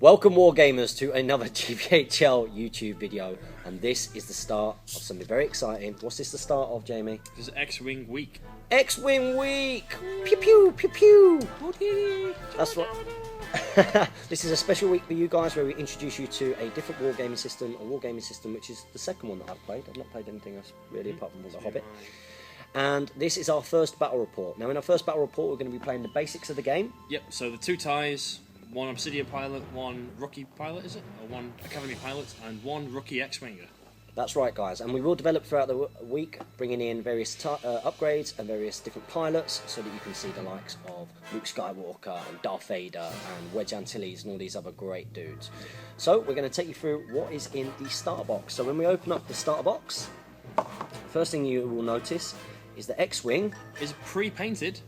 Welcome Wargamers to another GBHL YouTube video, and this is the start of something very exciting. What's this the start of, Jamie? This is X-Wing Week. X-Wing Week! Pew pew pew pew! That's what. This is a special week for you guys where we introduce you to a different wargaming system, which is the second one that I've played. I've not played anything else really apart from The Hobbit. And this is our first battle report. Now in our first battle report we're going to be playing the basics of the game. Yep, so the two ties, one Obsidian pilot, one rookie pilot, is it? Or one Academy pilot, and one rookie X-Winger. That's right, guys, and we will develop throughout the week, bringing in various upgrades and various different pilots so that you can see the likes of Luke Skywalker and Darth Vader and Wedge Antilles and all these other great dudes. So we're going to take you through what is in the starter box. So when we open up the starter box, the first thing you will notice is the X-Wing is pre-painted.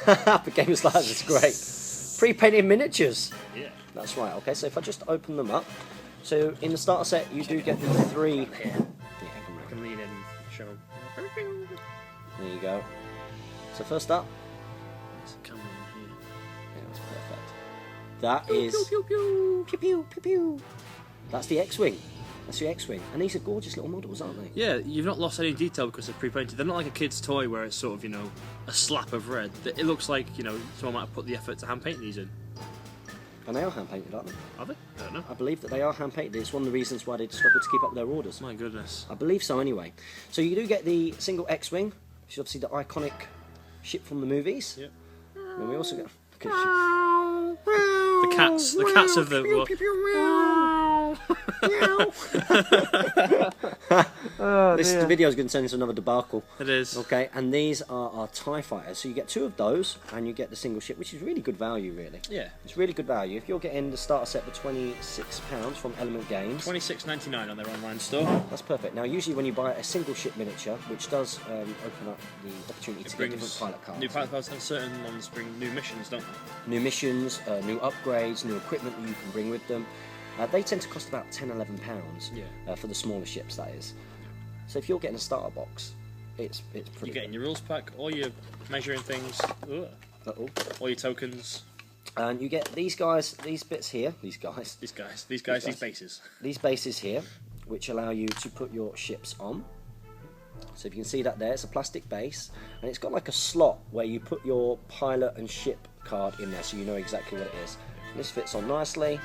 For gamers like us, it's great. Pre-painted miniatures. Yeah. That's right. Okay, so if I just open them up, so in the starter set you do get the three. I can lean in and show them. There you go. So first up, There's a camera on here. yeah, that's perfect. That is Pew, pew, pew. pew pew pew pew. That's the X-Wing. That's the X-Wing, and these are gorgeous little models, aren't they? Yeah, you've not lost any detail because they're pre-painted. They're not like a kid's toy where it's sort of, you know, a slap of red. It looks like, you know, someone might have put the effort to hand paint these in. And they are hand painted, aren't they? Are they? I don't know. I believe that they are hand painted. It's one of the reasons why they struggle to keep up their orders. My goodness. I believe so, anyway. So you do get the single X-Wing, which is obviously the iconic ship from the movies. Yep. And we also get The cats of the... this video is going to turn into another debacle. It is. Okay, and these are our TIE fighters. So you get two of those, and you get the single ship, which is really good value, really. Yeah. It's really good value. If you're getting the starter set for £26 from Element Games, $26.99 on their online store. that's perfect. Now, usually when you buy a single ship miniature, which does open up the opportunity to get different pilot cards. New pilot cards, and certain ones bring new missions, don't they? New missions, new upgrades, new equipment that you can bring with them. They tend to cost about £10–11 Yeah. For the smaller ships, that is. So if you're getting a starter box, it's pretty You're getting your rules pack, all your measuring things, all your tokens. And you get these guys, these bits here, these bases. These bases here, which allow you to put your ships on. So if you can see that there, it's a plastic base, and it's got like a slot where you put your pilot and ship card in there, so you know exactly what it is. And this fits on nicely,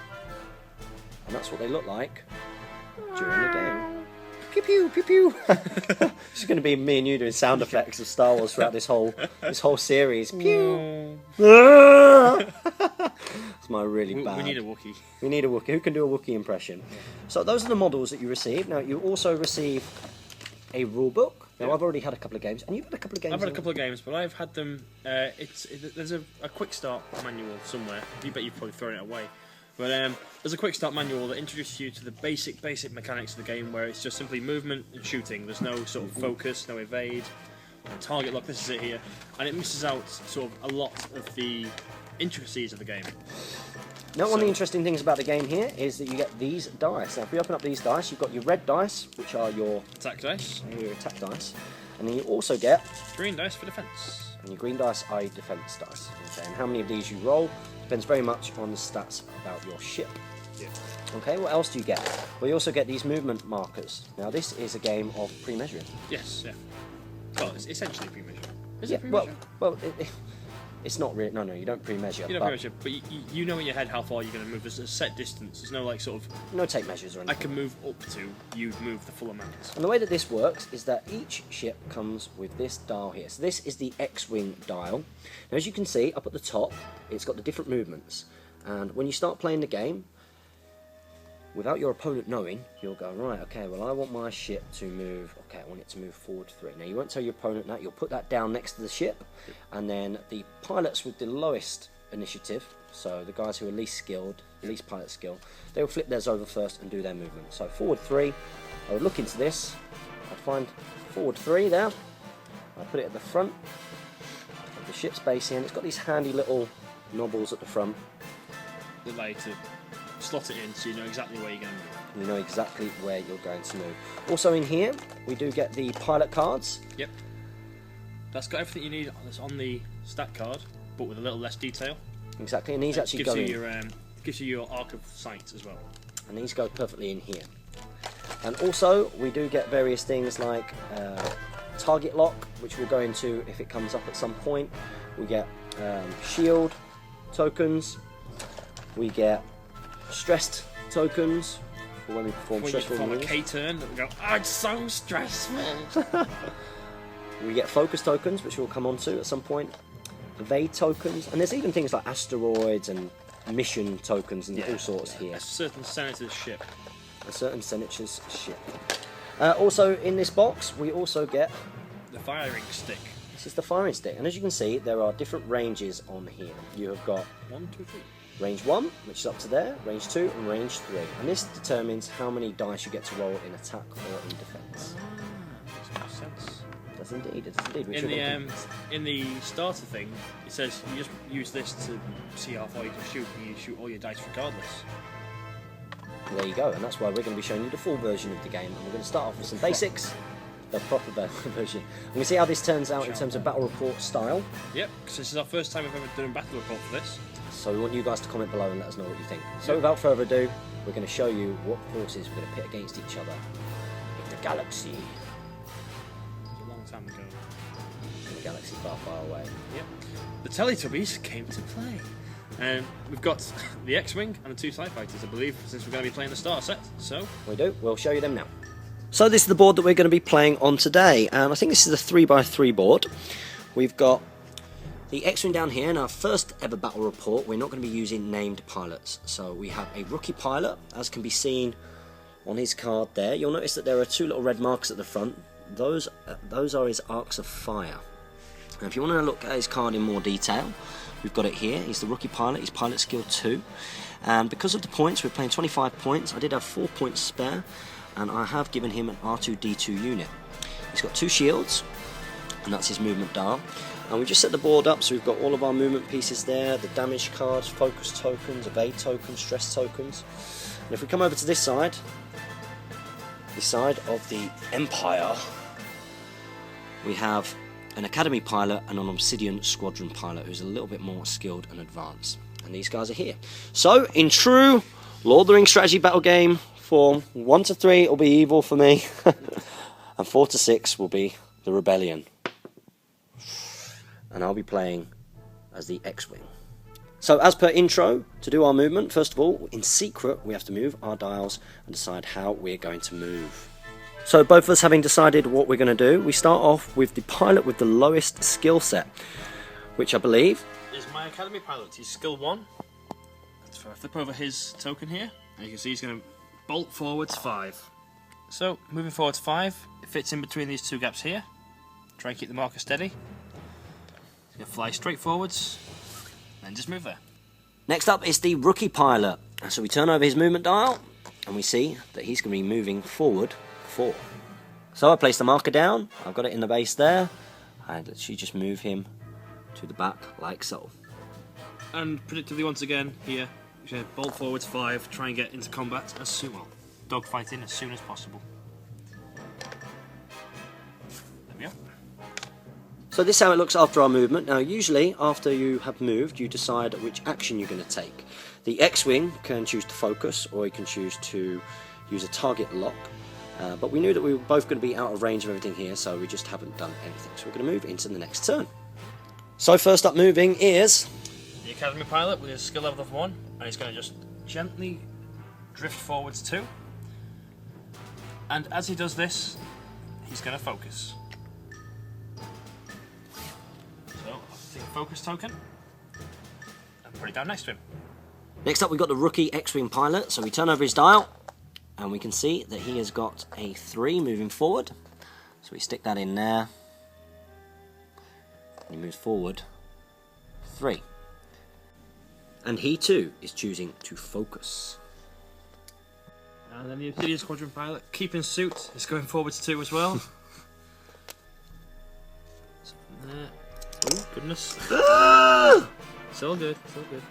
and that's what they look like during the game. Pew pew pew pew. It's going to be me and you doing sound effects of Star Wars throughout this whole series. Pew. It's my really bad. We need a Wookiee. We need a Wookiee. Who can do a Wookiee impression? So those are the models that you receive. Now you also receive a rule book. Now I've already had a couple of games, and you've had a couple of games. I've had a couple of games, but I've had them. There's a quick start manual somewhere. You bet you've probably thrown it away. But there's a quick start manual that introduces you to the basic mechanics of the game, where it's just simply movement and shooting. There's no sort of focus, no evade, no target lock. This is it here, and it misses out sort of a lot of the intricacies of the game. Now, one of the interesting things about the game here is that you get these dice. Now, if we open up these dice, you've got your red dice, which are your attack dice, and then you also get green dice for defense. And your green dice are your defense dice. Okay, and how many of these you roll depends very much on the stats about your ship. Yeah. Okay, what else do you get? Well, you also get these movement markers. Now, this is a game of pre-measuring. Yes, yeah. Well, it's essentially pre-measured. Is Yeah, it pre-measured? well, it's not really. No, you don't pre-measure. You don't pre-measure, but you know in your head how far you're going to move. There's a set distance. There's no like sort of. No tape measures or anything. I can move up to. You'd move the full amount. And the way that this works is that each ship comes with this dial here. So this is the X-Wing dial. Now, as you can see up at the top, it's got the different movements. And when you start playing the game, without your opponent knowing, you'll go, right, okay, well, I want my ship to move, okay, I want it to move forward 3. Now, you won't tell your opponent that. You'll put that down next to the ship, and then the pilots with the lowest initiative, so the guys who are least skilled, least pilot skill, they will flip theirs over first and do their movement. So forward 3, I would look into this, I'd find forward 3 there, I put it at the front of the ship's base here, and it's got these handy little knobbles at the front. They allow you to slot it in so you know exactly where you're going to move. You know exactly where you're going to move. Also in here, we do get the pilot cards. Yep. That's got everything you need that's on the stat card, but with a little less detail. Exactly, and these actually gives go you in. gives you your arc of sight as well. And these go perfectly in here. And also, we do get various things like target lock, which we'll go into if it comes up at some point. We get shield tokens. We get stressed tokens for when we perform stressful When you moves. perform a K-turn, we go, oh, it's so stressful. We get focus tokens, which we'll come onto at some point. Evade tokens, and there's even things like asteroids and mission tokens and all sorts here. A certain senator's ship. A certain senator's ship. Also in this box, we also get The firing stick. this is the firing stick, and as you can see, there are different ranges on here. You have got 1, 2, 3. range 1, which is up to there, range 2, and range 3. And this determines how many dice you get to roll in attack or in defense. Makes more sense. It does indeed. It does indeed. Which you're gonna do. In the starter thing, it says you just use this to see how far you can shoot, and you shoot all your dice regardless. Well, there you go, and that's why we're going to be showing you the full version of the game. And we're going to start off with some basics, the proper version. And we see how this turns out in terms of battle report style. Yep, because this is our first time we've ever done a battle report for this. So we want you guys to comment below and let us know what you think. So without further ado, we're going to show you what forces we're going to pit against each other in the galaxy. It was a long time ago. In the galaxy far, far away. Yep. The Teletubbies came to play. And we've got the X-Wing and the 2 TIE Fighters, I believe, since we're going to be playing the starter set. So We do. We'll show you them now. So this is the board that we're going to be playing on today, and I think this is a 3x3 board. We've got the X-Wing down here. In our first ever battle report, we're not going to be using named pilots. So we have a rookie pilot, as can be seen on his card there. You'll notice that there are 2 little red marks at the front. Those are his arcs of fire. And if you want to look at his card in more detail, we've got it here. He's the rookie pilot. He's pilot skill 2. And because of the points, we're playing 25 points. I did have 4 points spare, and I have given him an R2-D2 unit. He's got 2 shields, and that's his movement dial. And we just set the board up, so we've got all of our movement pieces there, the damage cards, focus tokens, evade tokens, stress tokens. And if we come over to this side of the Empire, we have an Academy pilot and an Obsidian Squadron pilot who's a little bit more skilled and advanced. And these guys are here. So, in true Lord of the Rings strategy battle game form, 1 to 3 will be evil for me, and 4 to 6 will be the Rebellion. And I'll be playing as the X-Wing. So, as per intro, to do our movement, first of all, in secret, we have to move our dials and decide how we're going to move. So both of us having decided what we're going to do, we start off with the pilot with the lowest skill set, which I believe is my Academy pilot. He's skill 1. Let's flip over his token here, and you can see he's going to bolt forwards 5. So moving forwards 5, it fits in between these 2 gaps here. Try and keep the marker steady. He's going to fly straight forwards, and just move there. Next up is the rookie pilot. So we turn over his movement dial, and we see that he's going to be moving forward 4. So I place the marker down, I've got it in the base there, and literally just move him to the back like so. And predictably once again here, we're going to bolt forwards 5, try and get into combat as soon, well, dogfighting as soon as possible. There we go. So this is how it looks after our movement. Now usually after you have moved, you decide which action you're going to take. The X-Wing can choose to focus, or he can choose to use a target lock. But we knew that we were both going to be out of range of everything here, so we just haven't done anything. So we're going to move into the next turn. So first up moving is the Academy pilot with his skill level of 1, and he's going to just gently drift forwards 2. And as he does this, he's going to focus. So I'll take a focus token and put it down next to him. Next up we've got the rookie X-Wing pilot. So we turn over his dial, and we can see that he has got a 3 moving forward. So we stick that in there. He moves forward 3. And he too is choosing to focus. And then the Obsidian Squadron pilot, keeping suit, is going forwards 2 as well. There. Oh, goodness. It's all good, it's all good.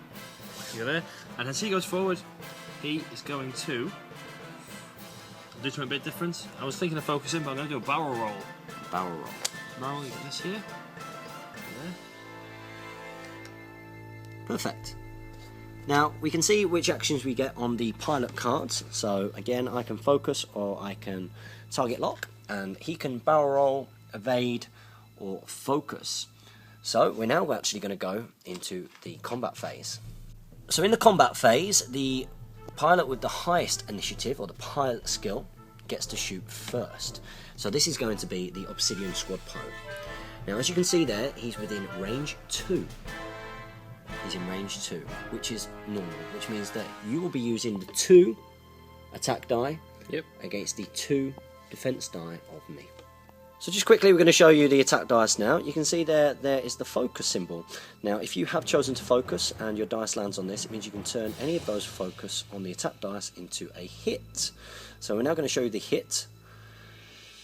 You're there. And as he goes forward, he is going to do something a bit different. I was thinking of focusing, but I'm going to do a barrel roll. Barrel roll. Barrel, you get this here. There. Perfect. Now we can see which actions we get on the pilot cards. So again, I can focus or I can target lock, and he can barrel roll, evade, or focus. So we're now actually going to go into the combat phase. So in the combat phase, the pilot with the highest initiative, or the pilot skill, gets to shoot first. So this is going to be the Obsidian Squad pilot. Now as you can see there, he's within range 2. He's in range 2, which is normal, which means that you will be using the 2 attack die against the 2 defense die of me. So just quickly, we're going to show you the attack dice now. You can see there is the focus symbol. Now if you have chosen to focus and your dice lands on this, it means you can turn any of those focus on the attack dice into a hit. So we're now going to show you the hit,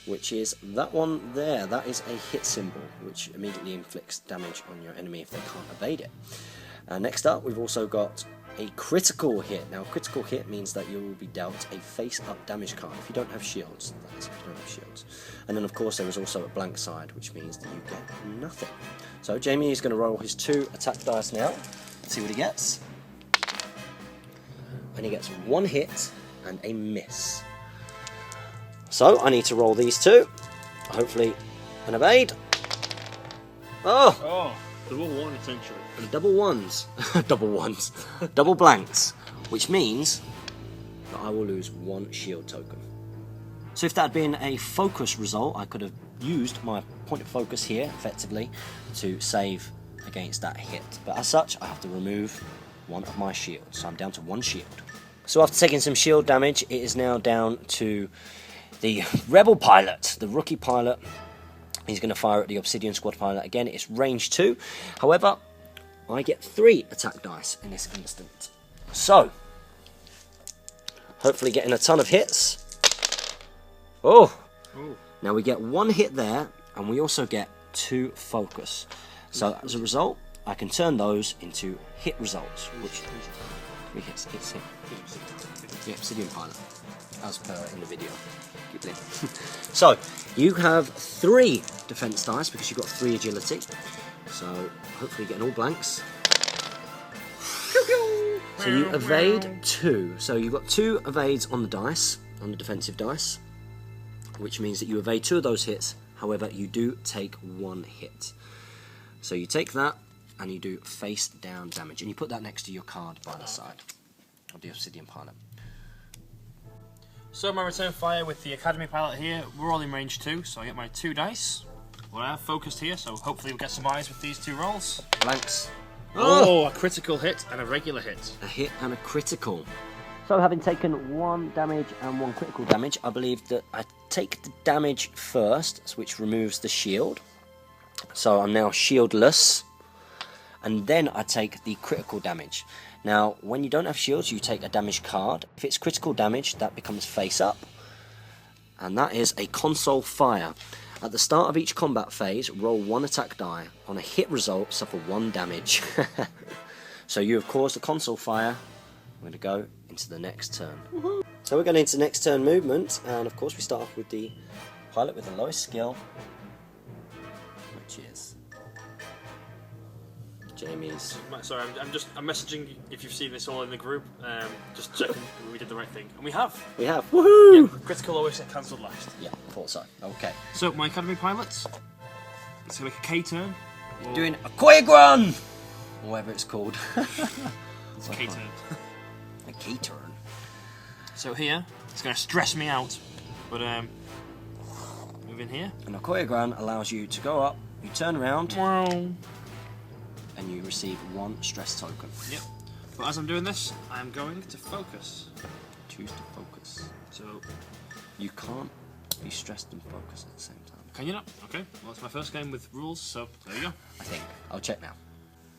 which is that one there. That is a hit symbol, which immediately inflicts damage on your enemy if they can't evade it. Next up, we've also got a critical hit. Now, critical hit means that you will be dealt a face-up damage card if you don't have shields. That is, if you don't have shields. And then, of course, there is also a blank side, which means that you get nothing. So, Jamie is going to roll his 2 attack dice now. Let's see what he gets. And he gets 1 hit and a miss. So, I need to roll these 2. Hopefully, an evade. Oh! Double 1 essentially. Double ones. Double blanks. Which means that I will lose 1 shield token. So if that had been a focus result, I could have used my point of focus here, effectively, to save against that hit. But as such, I have to remove 1 of my shields. So I'm down to 1 shield. So after taking some shield damage, it is now down to the rebel pilot, the rookie pilot. He's going to fire at the Obsidian Squad pilot. Again, it's range 2. However, I get 3 attack dice in this instant. So, hopefully getting a ton of hits. Oh! Ooh. Now we get 1 hit there, and we also get 2 focus. So as a result, I can turn those into hit results. Which 3 hits. It's hit. The Obsidian pilot, as per in the video. Keep it in. So, you have 3 defense dice because you've got 3 agility. So, hopefully getting all blanks. So you evade 2. So you've got 2 evades on the dice, on the defensive dice, which means that you evade 2 of those hits. However, you do take 1 hit. So you take that and you do face down damage, and you put that next to your card by the side of the Obsidian pilot. So my return fire with the Academy pilot here, we're all in range 2, so I get my 2 dice. Well, I have focused here, so hopefully we'll get some eyes with these 2 rolls. Blanks. Oh, a critical hit and a regular hit. A hit and a critical. So having taken 1 damage and 1 critical damage, I believe that I take the damage first, which removes the shield. So I'm now shieldless. And then I take the critical damage. Now, when you don't have shields, you take a damage card. If it's critical damage, that becomes face up. And that is a console fire. At the start of each combat phase, roll 1 attack die. On a hit result, suffer 1 damage. So you have caused a console fire. We're going to go into the next turn. Woohoo! So we're going into next turn movement. And of course, we start off with the pilot with the lowest skill, which is Jamie's. Sorry, I'm messaging if you've seen this all in the group. Just checking we did the right thing, and we have. We have. Woohoo! Yeah, critical always get cancelled last. Yeah, thought so. Okay. So my Academy pilots. Let's make a K turn. Doing a quick run, or whatever it's called. It's a K turn. A K turn. So here, it's going to stress me out, but move in here. And a choreogram allows you to go up. You turn around. Wow. And you receive 1 stress token. Yep. But as I'm doing this, I'm going to focus. Choose to focus. So you can't be stressed and focused at the same time. Can you not? Okay. Well, it's my first game with rules, so there you go. I think. I'll check now.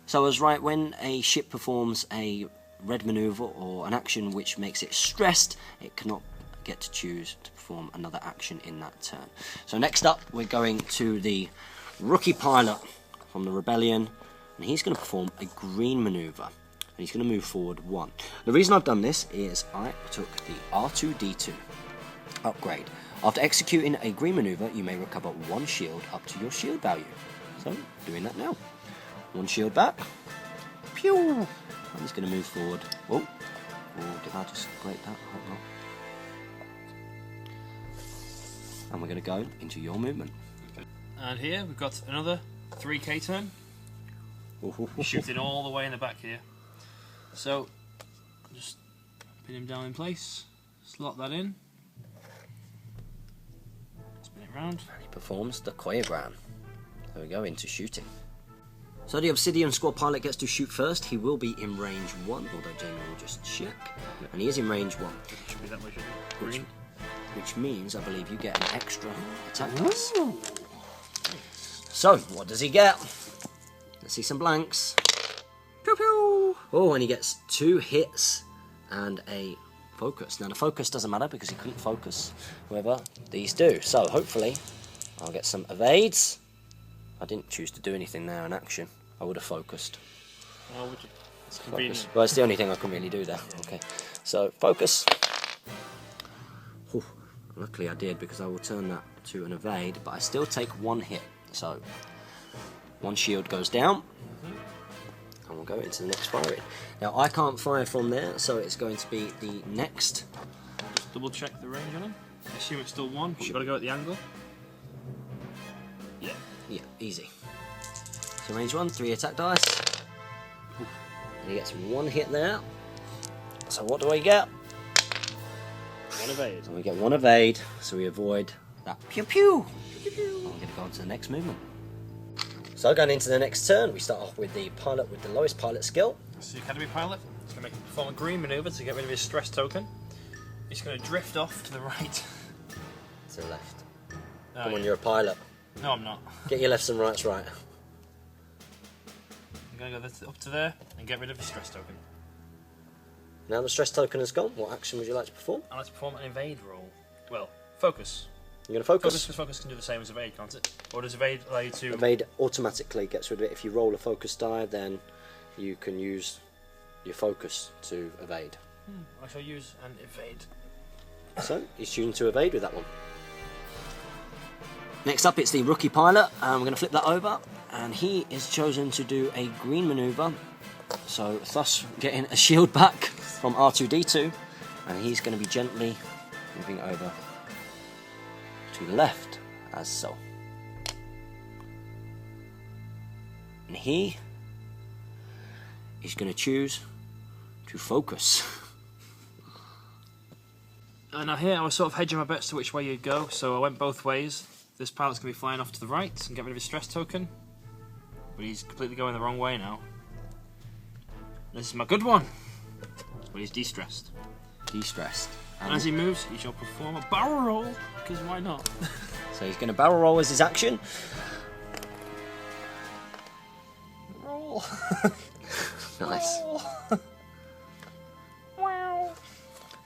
So I was right. When a ship performs a red maneuver or an action which makes it stressed, it cannot get to choose to perform another action in that turn. So next up, we're going to the rookie pilot from the Rebellion. And he's going to perform a green maneuver, and he's going to move forward 1. The reason I've done this is I took the R2-D2 upgrade. After executing a green maneuver, you may recover 1 shield up to your shield value. So, doing that now. 1 shield back. Pew! And he's going to move forward. Whoa. Oh, did I just break that? I hope not. And we're going to go into your movement. Okay. And here we've got another 3K turn. Shooting all the way in the back here. So, just pin him down in place, slot that in, spin it round. And he performs the choreogram. There we go, into shooting. So the Obsidian Squad pilot gets to shoot first. He will be in range 1, although Jamie will just check. And he is in range 1. Should be that way, should it? Green. Which means, I believe, you get an extra attack dice. So, what does he get? Let's see some blanks. Pew pew! Oh, and he gets 2 hits and a focus. Now, the focus doesn't matter because he couldn't focus. However, these do. So, hopefully, I'll get some evades. I didn't choose to do anything there in action. I would have focused. Oh, would you? It's convenient. Focus. Well, it's the only thing I can really do there. Okay. So, focus. Whew. Luckily I did, because I will turn that to an evade, but I still take 1 hit. So, 1 shield goes down, and we'll go into the next firing. Now, I can't fire from there, so it's going to be the next. Just double check the range on him. I assume it's still 1, but you've got to go at the angle. Yeah. Yeah, easy. So, range 1, 3 attack dice. And he gets 1 hit there. So, what do I get? 1 evade. And we get 1 evade, so we avoid that pew pew. And we're going to go on to the next movement. So going into the next turn, we start off with the pilot with the lowest pilot skill. That's the Academy pilot. He's going to perform a green manoeuvre to get rid of his stress token. He's going to drift off to the right. To the left. Oh, Come on, yeah. you're a pilot. No, I'm not. Get your lefts and rights right. I'm going to go up to there and get rid of his stress token. Now the stress token has gone, what action would you like to perform? I'd like to perform an evade roll. Well, focus. You're going to focus? Focus, because focus can do the same as evade, can't it? Or does evade allow you to... Evade automatically gets rid of it. If you roll a focus die, then you can use your focus to evade. I shall use an evade. So, he's choosing to evade with that one. Next up, it's the rookie pilot. We're going to flip that over, and he is chosen to do a green manoeuvre. So, thus getting a shield back from R2-D2, and he's going to be gently moving over to the left, as so. And he is going to choose to focus. And now here I was sort of hedging my bets to which way you'd go, so I went both ways. This pilot's going to be flying off to the right and get rid of his stress token, but he's completely going the wrong way now. This is my good one, but he's de-stressed. De-stressed. And as he moves, he shall perform a barrel roll, because why not? So he's going to barrel roll as his action. Roll. Nice. Roll. Wow.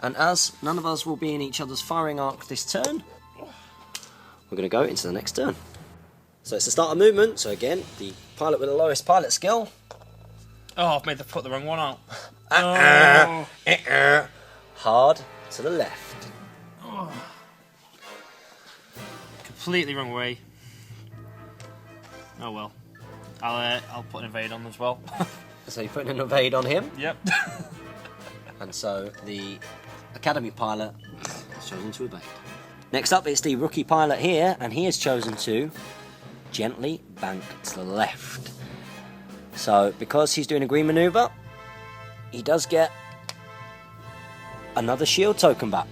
And as none of us will be in each other's firing arc this turn, we're going to go into the next turn. So it's the start of movement. So again, the pilot with the lowest pilot skill. Oh, I've made put the wrong one out. Hard to the left. Oh. Completely wrong way. Oh well. I'll put an evade on as well. So you're putting an evade on him. Yep. And so the Academy pilot has chosen to evade. Next up, it's the rookie pilot here, and he has chosen to gently bank to the left. So because he's doing a green manoeuvre, he does get another shield token back.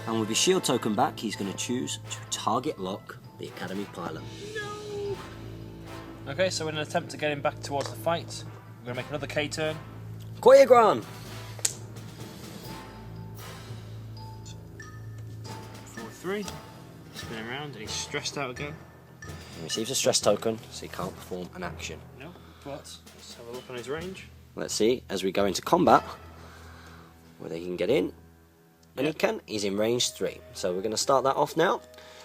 And with his shield token back, he's going to choose to target lock the Academy pilot. No. Okay, so in an attempt to get him back towards the fight, we're going to make another K turn. Choreogram! 4-3. Spin him around, and he's stressed out again. He receives a stress token, so he can't perform an action. No, but let's have a look on his range. Let's see, as we go into combat, whether he can get in. And he can. He's in range 3. So we're going to start that off now.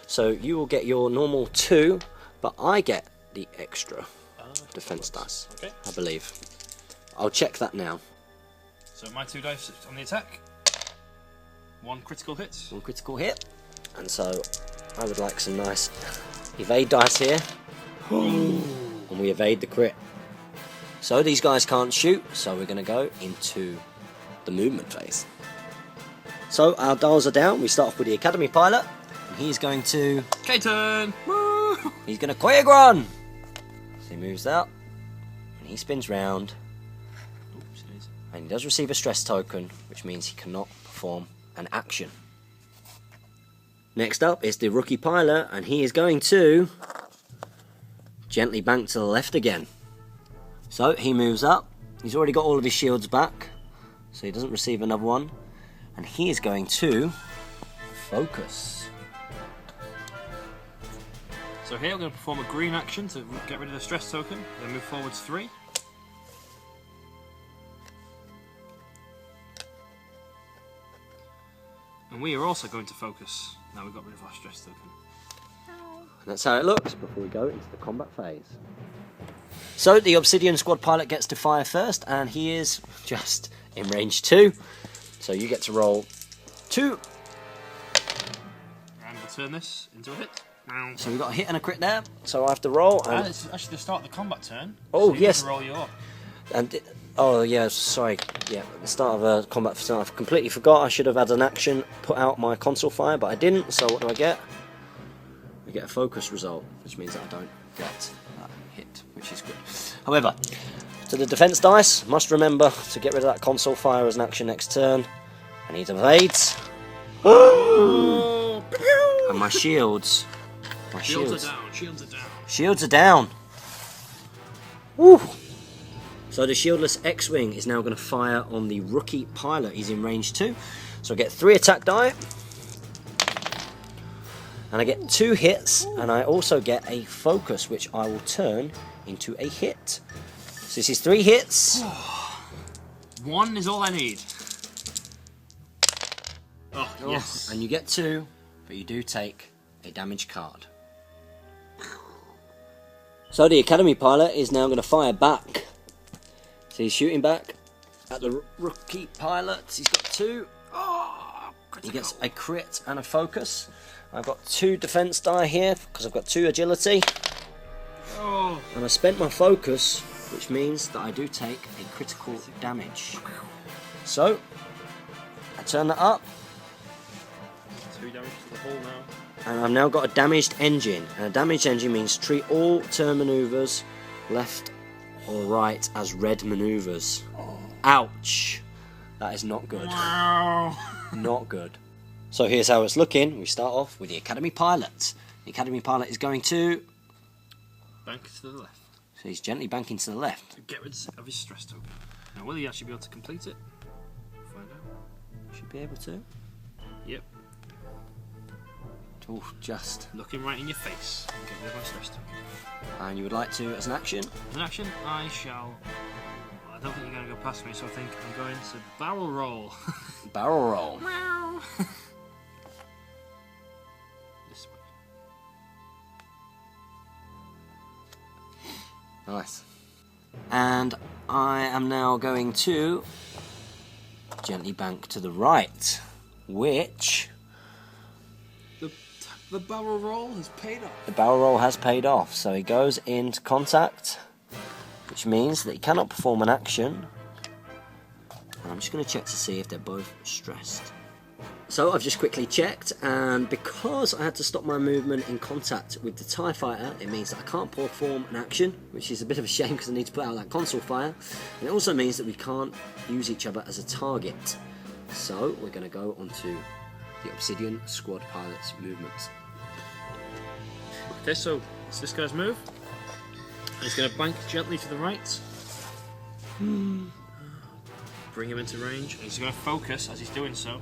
So you will get your normal 2, but I get the extra defense dice, Okay. I believe. I'll check that now. So my 2 dice on the attack. 1 critical hit. 1 critical hit. And so I would like some nice evade dice here. And we evade the crit. So these guys can't shoot, so we're going to go into the movement phase. So our dials are down. We start off with the Academy Pilot, and he's going to... K-turn! He's going to Quaegron! So he moves out, and he spins round, and he does receive a stress token, which means he cannot perform an action. Next up is the Rookie Pilot, and he is going to gently bank to the left again. So he moves up. He's already got all of his shields back, so he doesn't receive another one. And he is going to focus. So here we're going to perform a green action to get rid of the stress token. Then move forwards 3. And we are also going to focus. Now we've got rid of our stress token. And that's how it looks before we go into the combat phase. So the Obsidian Squad Pilot gets to fire first, and he is just in range 2. So you get to roll 2. And we'll turn this into a hit. So we've got a hit and a crit there. So I have to roll. And it's actually the start of the combat turn. Oh, so you yes. Get to roll your... And oh yeah, sorry. Yeah, at the start of a combat turn, I completely forgot. I should have had an action, put out my console fire, but I didn't. So what do I get? I get a focus result, which means that I don't get that hit, which is good. However, to the defense dice, must remember to get rid of that console fire as an action next turn. And he evades. And my shields. Shields are down. Shields are down. Shields are down. Woo! So the shieldless X-Wing is now going to fire on the Rookie Pilot. He's in range 2. So I get 3 attack die. And I get 2 hits. And I also get a focus, which I will turn into a hit. So this is 3 hits. 1 is all I need. Oh, yes. And you get 2, but you do take a damage card. So the Academy Pilot is now going to fire back. So he's shooting back at the Rookie Pilot. He's got 2. Oh, he gets a crit and a focus. I've got 2 defense die here because I've got 2 agility. Oh. And I spent my focus, which means that I do take a critical damage. So I turn that up. 2 damage to the hull now. And I've now got a damaged engine. And a damaged engine means treat all turn maneuvers, left or right, as red maneuvers. Ouch! That is not good. Wow. Not good. So here's how it's looking. We start off with the Academy Pilot. The Academy Pilot is going to... bank to the left. So he's gently banking to the left. To get rid of his stress token. Now will he actually be able to complete it? Find out. Should be able to. Yep. Oh, just. Looking right in your face. Get rid of my stress token. And you would like to, as an action? As an action, I shall... Well, I don't think you're going to go past me, so I think I'm going to barrel roll. Barrel roll. Meow. This way. Nice. And I am now going to gently bank to the right, which... The barrel roll has paid off. The barrel roll has paid off, so he goes into contact, which means that he cannot perform an action. And I'm just going to check to see if they're both stressed. So I've just quickly checked, and because I had to stop my movement in contact with the TIE Fighter, it means that I can't perform an action, which is a bit of a shame because I need to put out that console fire. And it also means that we can't use each other as a target. So we're going to go onto the Obsidian Squad Pilot's movements. Okay, so it's this guy's move. He's going to bank gently to the right. Bring him into range. And he's going to focus as he's doing so.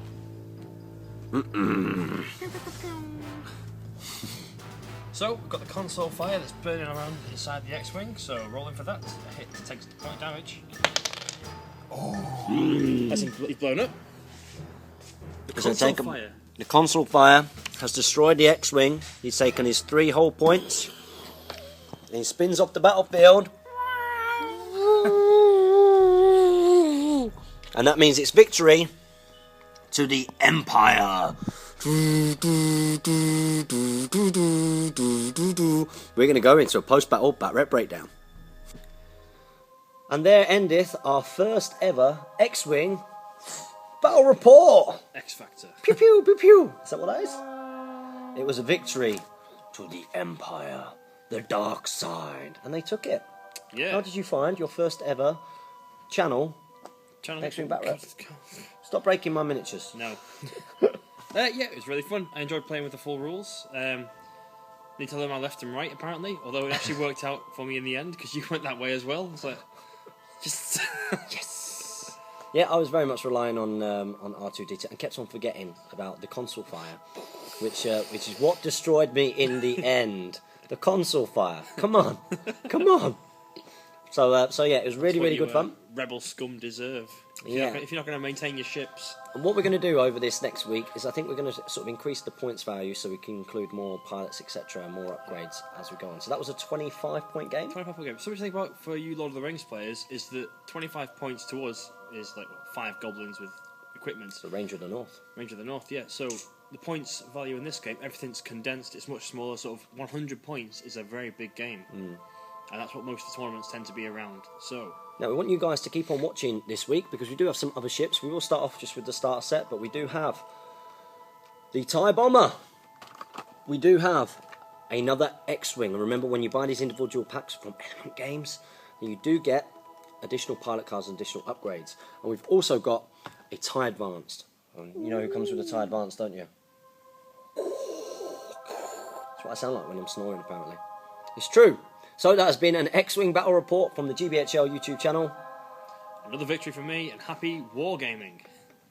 So, we've got the console fire that's burning around inside the X-Wing, so rolling for that. A hit takes the point damage. Oh! As he's blown up. The console fire. The console fire has destroyed the X-Wing. He's taken his 3 whole points. And he spins off the battlefield. And that means it's victory to the Empire. We're going to go into a post-battle bat rep breakdown. And there endeth our first ever X-Wing battle report. X Factor. Pew pew pew pew. Is that what that is? It was a victory to the Empire, the dark side, and they took it. Yeah. How did you find your first ever channel X-Wing battle rep? Stop breaking my miniatures. No. Yeah, it was really fun. I enjoyed playing with the full rules. Need to learn my left and right, apparently. Although it actually worked out for me in the end, because you went that way as well. It's like, just... yes! Yeah, I was very much relying on R2-D2 and kept on forgetting about the console fire, which is what destroyed me in the end. The console fire. Come on. Come on. So yeah, it was really good fun. Rebel scum deserve. If you're not going to maintain your ships. And what we're going to do over this next week is I think we're going to sort of increase the points value so we can include more pilots, etc., and more upgrades as we go on. So that was a 25-point game. 25-point game. Something to think about for you Lord of the Rings players is that 25 points to us is like 5 goblins with equipment. So Ranger of the North. Ranger of the North, yeah. So the points value in this game, everything's condensed. It's much smaller. Sort of 100 points is a very big game. And that's what most of the tournaments tend to be around. So now we want you guys to keep on watching this week because we do have some other ships. We will start off just with the starter set, but we do have the TIE Bomber. We do have another X-Wing. And remember, when you buy these individual packs from Element Games, you do get additional pilot cards and additional upgrades. And we've also got a TIE Advanced. You know who comes with a TIE Advanced, don't you? That's what I sound like when I'm snoring, apparently. It's true. So that has been an X-Wing battle report from the GBHL YouTube channel. Another victory for me, and happy wargaming.